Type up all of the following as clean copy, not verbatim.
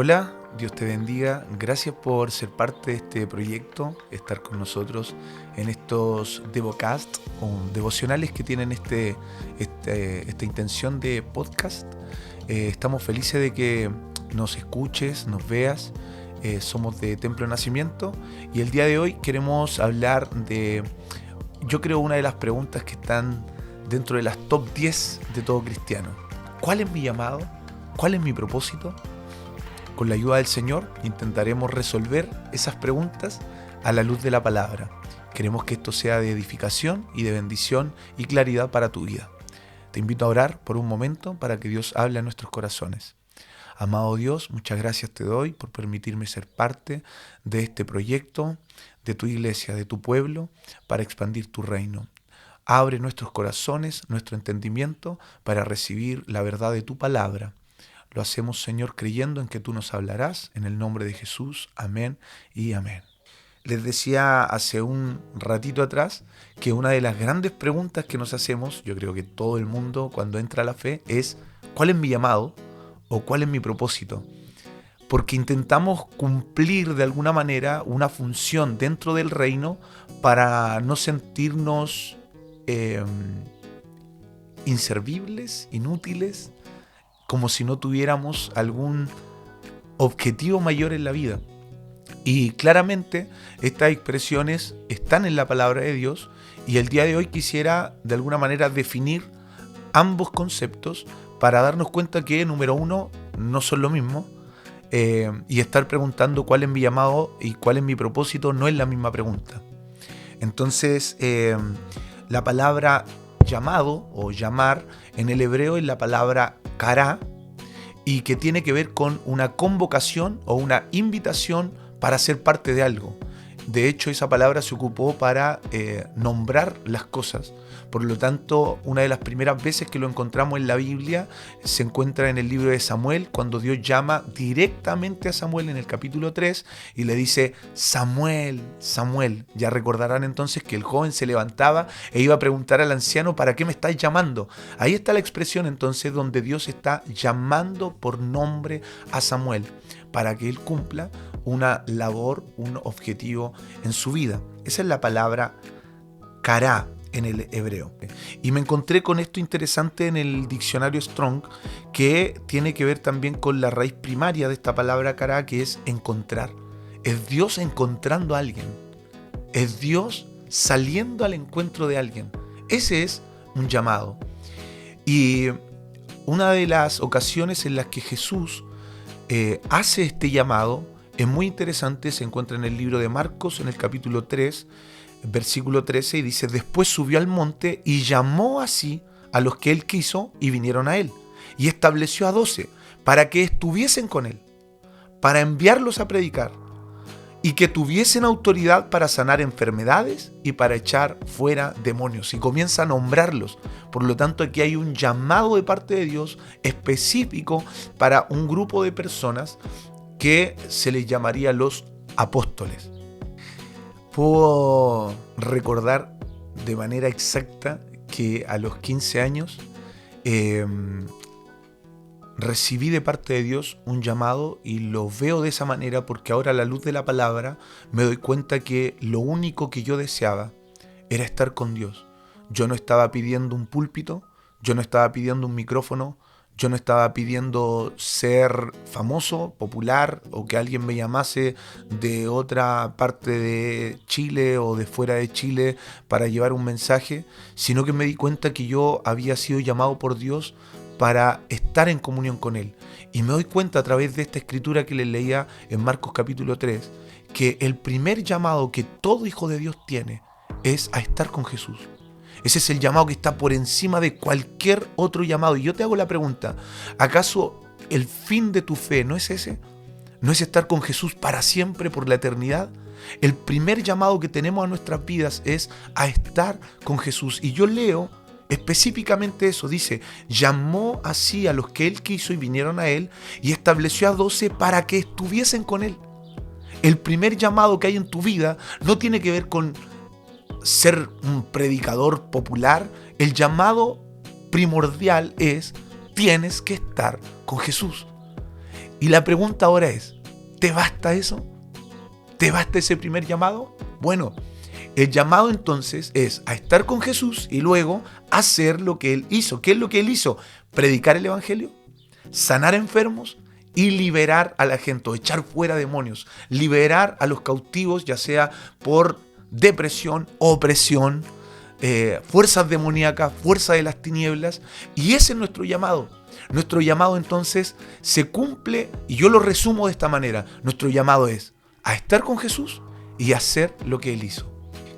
Hola, Dios te bendiga. Gracias por ser parte de este proyecto, estar con nosotros en estos Devocast o devocionales que tienen esta intención de podcast. Estamos felices de que nos escuches, nos veas. Somos de Templo de Nacimiento y el día de hoy queremos hablar de, yo creo, una de las preguntas que están dentro de las top 10 de todo cristiano. ¿Cuál es mi llamado? ¿Cuál es mi propósito? Con la ayuda del Señor intentaremos resolver esas preguntas a la luz de la palabra. Queremos que esto sea de edificación y de bendición y claridad para tu vida. Te invito a orar por un momento para que Dios hable a nuestros corazones. Amado Dios, muchas gracias te doy por permitirme ser parte de este proyecto, de tu iglesia, de tu pueblo, para expandir tu reino. Abre nuestros corazones, nuestro entendimiento para recibir la verdad de tu palabra. Lo hacemos, Señor, creyendo en que tú nos hablarás, en el nombre de Jesús. Amén y amén. Les decía hace un ratito atrás que una de las grandes preguntas que nos hacemos, yo creo que todo el mundo cuando entra a la fe, es ¿cuál es mi llamado o cuál es mi propósito? Porque intentamos cumplir de alguna manera una función dentro del reino para no sentirnos inservibles, inútiles, como si no tuviéramos algún objetivo mayor en la vida. Y claramente estas expresiones están en la palabra de Dios y el día de hoy quisiera de alguna manera definir ambos conceptos para darnos cuenta que, número uno, no son lo mismo y estar preguntando cuál es mi llamado y cuál es mi propósito no es la misma pregunta. Entonces, la palabra llamado o llamar en el hebreo es la palabra kará y que tiene que ver con una convocación o una invitación para ser parte de algo. De hecho, esa palabra se ocupó para nombrar las cosas. Por lo tanto, una de las primeras veces que lo encontramos en la Biblia se encuentra en el libro de Samuel, cuando Dios llama directamente a Samuel en el capítulo 3 y le dice: Samuel, Samuel. Ya recordarán entonces que el joven se levantaba e iba a preguntar al anciano: ¿para qué me estáis llamando? Ahí está la expresión entonces donde Dios está llamando por nombre a Samuel para que él cumpla una labor, un objetivo en su vida. Esa es la palabra kará en el hebreo. Y me encontré con esto interesante en el diccionario Strong, que tiene que ver también con la raíz primaria de esta palabra kará, que es encontrar. Es Dios encontrando a alguien. Es Dios saliendo al encuentro de alguien. Ese es un llamado. Y una de las ocasiones en las que Jesús hace este llamado es muy interesante, se encuentra en el libro de Marcos, en el capítulo 3, versículo 13, y dice: después subió al monte y llamó así a los que él quiso y vinieron a él. Y estableció a 12 para que estuviesen con él, para enviarlos a predicar, y que tuviesen autoridad para sanar enfermedades y para echar fuera demonios. Y comienza a nombrarlos. Por lo tanto, aquí hay un llamado de parte de Dios específico para un grupo de personas que se les llamaría los apóstoles. Puedo recordar de manera exacta que a los 15 años recibí de parte de Dios un llamado y lo veo de esa manera porque ahora, a la luz de la palabra, me doy cuenta que lo único que yo deseaba era estar con Dios. Yo no estaba pidiendo un púlpito, yo no estaba pidiendo un micrófono, yo no estaba pidiendo ser famoso, popular, o que alguien me llamase de otra parte de Chile o de fuera de Chile para llevar un mensaje, sino que me di cuenta que yo había sido llamado por Dios para estar en comunión con Él. Y me doy cuenta a través de esta escritura que les leía en Marcos capítulo 3, que el primer llamado que todo hijo de Dios tiene es a estar con Jesús. Ese es el llamado que está por encima de cualquier otro llamado. Y yo te hago la pregunta: ¿acaso el fin de tu fe no es ese? ¿No es estar con Jesús para siempre, por la eternidad? El primer llamado que tenemos a nuestras vidas es a estar con Jesús. Y yo leo específicamente eso, dice: llamó así a los que él quiso y vinieron a él, y estableció a 12 para que estuviesen con él. El primer llamado que hay en tu vida no tiene que ver con ser un predicador popular. El llamado primordial es: tienes que estar con Jesús. Y la pregunta ahora es, ¿te basta eso? ¿Te basta ese primer llamado? Bueno, el llamado entonces es a estar con Jesús y luego hacer lo que Él hizo. ¿Qué es lo que Él hizo? Predicar el Evangelio, sanar enfermos y liberar a la gente, o echar fuera demonios, liberar a los cautivos, ya sea por depresión, opresión, fuerzas demoníacas, fuerzas de las tinieblas. Y ese es nuestro llamado. Nuestro llamado entonces se cumple, y yo lo resumo de esta manera. Nuestro llamado es a estar con Jesús y hacer lo que Él hizo.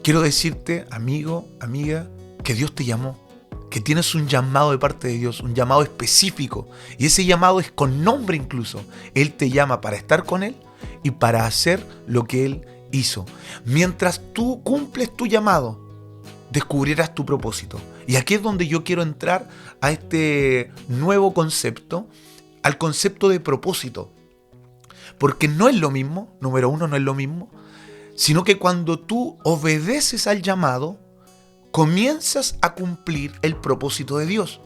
Quiero decirte, amigo, amiga, que Dios te llamó, que tienes un llamado de parte de Dios, un llamado específico. Y ese llamado es con nombre incluso. Él te llama para estar con Él y para hacer lo que Él hizo. Mientras tú cumples tu llamado, descubrirás tu propósito. Y aquí es donde yo quiero entrar a este nuevo concepto, al concepto de propósito. Porque no es lo mismo, número uno, no es lo mismo, sino que cuando tú obedeces al llamado, comienzas a cumplir el propósito de Dios.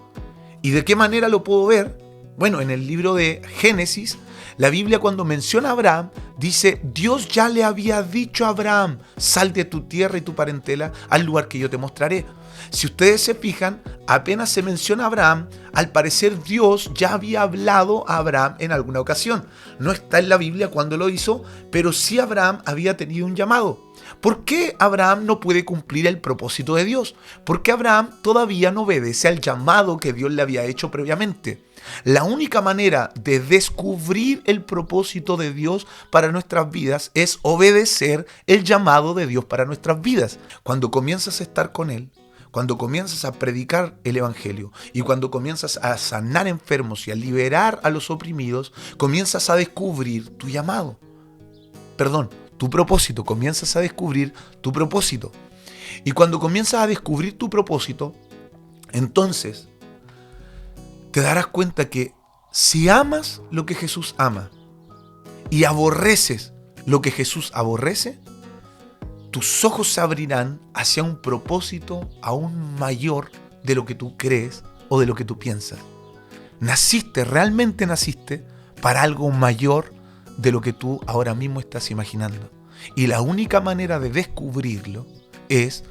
¿Y de qué manera lo puedo ver? Bueno, en el libro de Génesis, la Biblia cuando menciona a Abraham, dice, Dios ya le había dicho a Abraham, sal de tu tierra y tu parentela al lugar que yo te mostraré. Si ustedes se fijan, apenas se menciona a Abraham, al parecer Dios ya había hablado a Abraham en alguna ocasión. No está en la Biblia cuando lo hizo, pero sí Abraham había tenido un llamado. ¿Por qué Abraham no puede cumplir el propósito de Dios? Porque Abraham todavía no obedece al llamado que Dios le había hecho previamente. La única manera de descubrir el propósito de Dios para nuestras vidas es obedecer el llamado de Dios para nuestras vidas. Cuando comienzas a estar con Él, cuando comienzas a predicar el Evangelio y cuando comienzas a sanar enfermos y a liberar a los oprimidos, comienzas a descubrir tu llamado. Tu propósito. Comienzas a descubrir tu propósito. Y cuando comienzas a descubrir tu propósito, entonces te darás cuenta que si amas lo que Jesús ama y aborreces lo que Jesús aborrece, tus ojos se abrirán hacia un propósito aún mayor de lo que tú crees o de lo que tú piensas. Realmente naciste para algo mayor de lo que tú ahora mismo estás imaginando. Y la única manera de descubrirlo es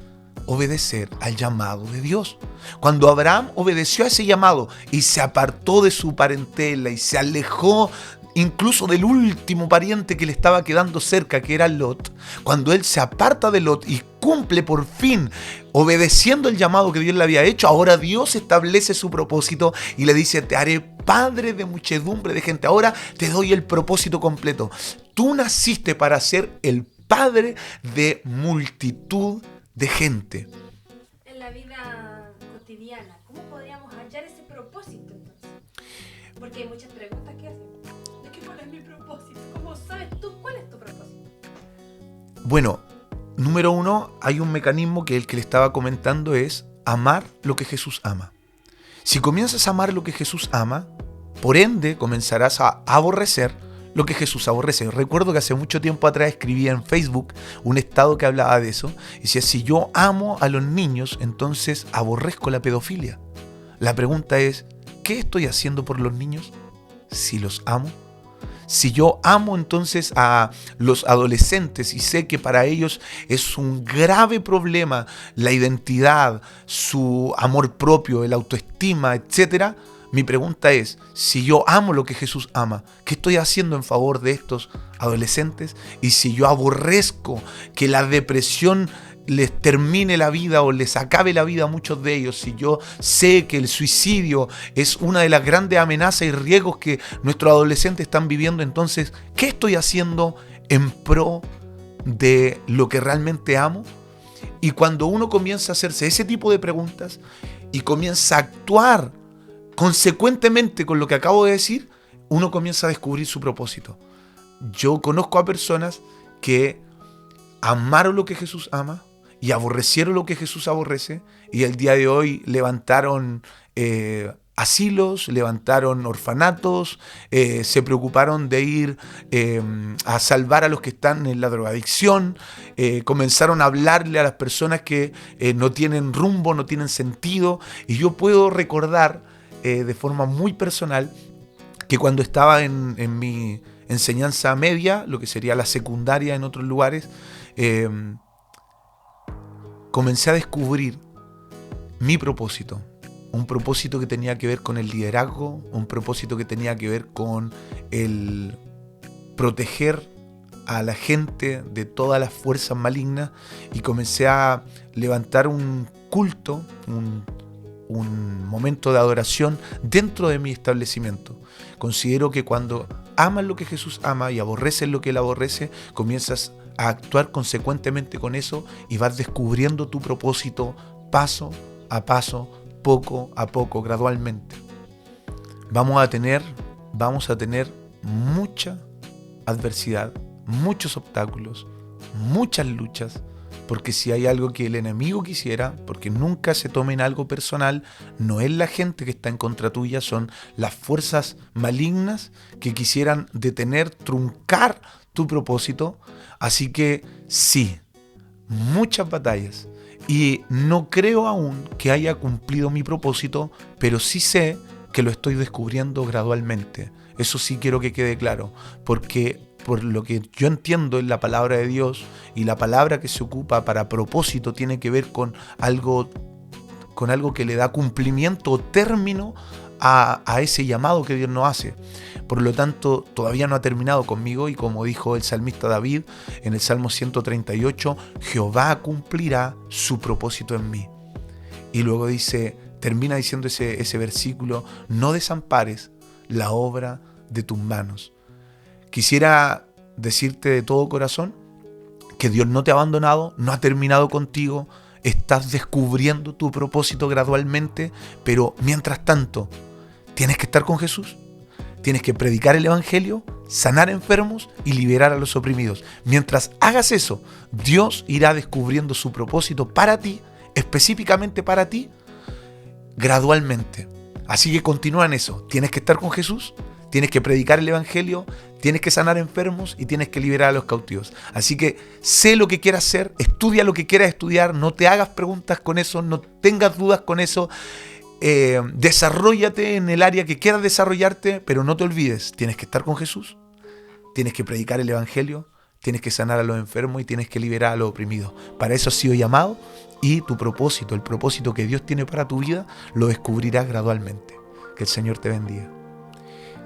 obedecer al llamado de Dios. Cuando Abraham obedeció a ese llamado y se apartó de su parentela y se alejó incluso del último pariente que le estaba quedando cerca, que era Lot, cuando él se aparta de Lot y cumple por fin obedeciendo el llamado que Dios le había hecho, ahora Dios establece su propósito y le dice, te haré padre de muchedumbre de gente, ahora te doy el propósito completo. Tú naciste para ser el padre de multitud de gente. En la vida cotidiana, ¿cómo podríamos hallar ese propósito entonces? Porque hay muchas preguntas que hacen. ¿De qué cuál es mi propósito? ¿Cómo sabes tú cuál es tu propósito? Bueno, número uno, hay un mecanismo que el que le estaba comentando es amar lo que Jesús ama. Si comienzas a amar lo que Jesús ama, por ende comenzarás a aborrecer lo que Jesús aborrece. Recuerdo que hace mucho tiempo atrás escribía en Facebook un estado que hablaba de eso. Y decía, si yo amo a los niños, entonces aborrezco la pedofilia. La pregunta es, ¿qué estoy haciendo por los niños? Si los amo. Si yo amo entonces a los adolescentes y sé que para ellos es un grave problema la identidad, su amor propio, el autoestima, etcétera, mi pregunta es, si yo amo lo que Jesús ama, ¿qué estoy haciendo en favor de estos adolescentes? Y si yo aborrezco que la depresión les termine la vida o les acabe la vida a muchos de ellos, si yo sé que el suicidio es una de las grandes amenazas y riesgos que nuestros adolescentes están viviendo, entonces, ¿qué estoy haciendo en pro de lo que realmente amo? Y cuando uno comienza a hacerse ese tipo de preguntas y comienza a actuar consecuentemente con lo que acabo de decir, uno comienza a descubrir su propósito. Yo conozco a personas que amaron lo que Jesús ama y aborrecieron lo que Jesús aborrece, y el día de hoy levantaron asilos, levantaron orfanatos, se preocuparon de ir a salvar a los que están en la drogadicción, comenzaron a hablarle a las personas que no tienen rumbo, no tienen sentido. Y yo puedo recordar de forma muy personal que cuando estaba en mi enseñanza media, lo que sería la secundaria en otros lugares, comencé a descubrir mi propósito. Un propósito que tenía que ver con el liderazgo, un propósito que tenía que ver con el proteger a la gente de todas las fuerzas malignas, y comencé a levantar un culto, un momento de adoración dentro de mi establecimiento. Considero que cuando amas lo que Jesús ama y aborreces lo que Él aborrece, comienzas a actuar consecuentemente con eso y vas descubriendo tu propósito paso a paso, poco a poco, gradualmente. Vamos a tener mucha adversidad, muchos obstáculos, muchas luchas, porque si hay algo que el enemigo quisiera, porque nunca se tomen algo personal, no es la gente que está en contra tuya, son las fuerzas malignas que quisieran detener, truncar tu propósito. Así que sí, muchas batallas, y no creo aún que haya cumplido mi propósito, pero sí sé que lo estoy descubriendo gradualmente. Eso sí quiero que quede claro, porque por lo que yo entiendo en la palabra de Dios, y la palabra que se ocupa para propósito tiene que ver con algo que le da cumplimiento o término a ese llamado que Dios nos hace. Por lo tanto, todavía no ha terminado conmigo, y como dijo el salmista David en el Salmo 138, Jehová cumplirá su propósito en mí. Y luego termina diciendo ese versículo, no desampares la obra de tus manos. Quisiera decirte de todo corazón que Dios no te ha abandonado, no ha terminado contigo, estás descubriendo tu propósito gradualmente, pero mientras tanto, tienes que estar con Jesús, tienes que predicar el evangelio, sanar enfermos y liberar a los oprimidos. Mientras hagas eso, Dios irá descubriendo su propósito para ti, específicamente para ti, gradualmente. Así que continúa en eso, tienes que estar con Jesús, tienes que predicar el evangelio, tienes que sanar enfermos y tienes que liberar a los cautivos. Así que sé lo que quieras hacer, estudia lo que quieras estudiar, no te hagas preguntas con eso, no tengas dudas con eso. Desarróllate en el área que quieras desarrollarte, pero no te olvides, tienes que estar con Jesús, tienes que predicar el evangelio, tienes que sanar a los enfermos y tienes que liberar a los oprimidos. Para eso has sido llamado, y tu propósito, el propósito que Dios tiene para tu vida, lo descubrirás gradualmente. Que el Señor te bendiga.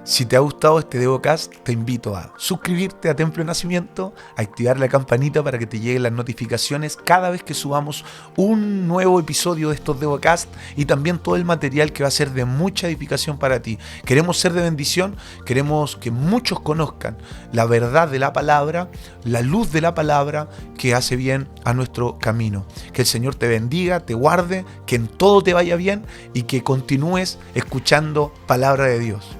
Si te ha gustado este Devocast, te invito a suscribirte a Templo de Nacimiento, a activar la campanita para que te lleguen las notificaciones cada vez que subamos un nuevo episodio de estos Devocast, y también todo el material que va a ser de mucha edificación para ti. Queremos ser de bendición, queremos que muchos conozcan la verdad de la palabra, la luz de la palabra que hace bien a nuestro camino. Que el Señor te bendiga, te guarde, que en todo te vaya bien y que continúes escuchando palabra de Dios.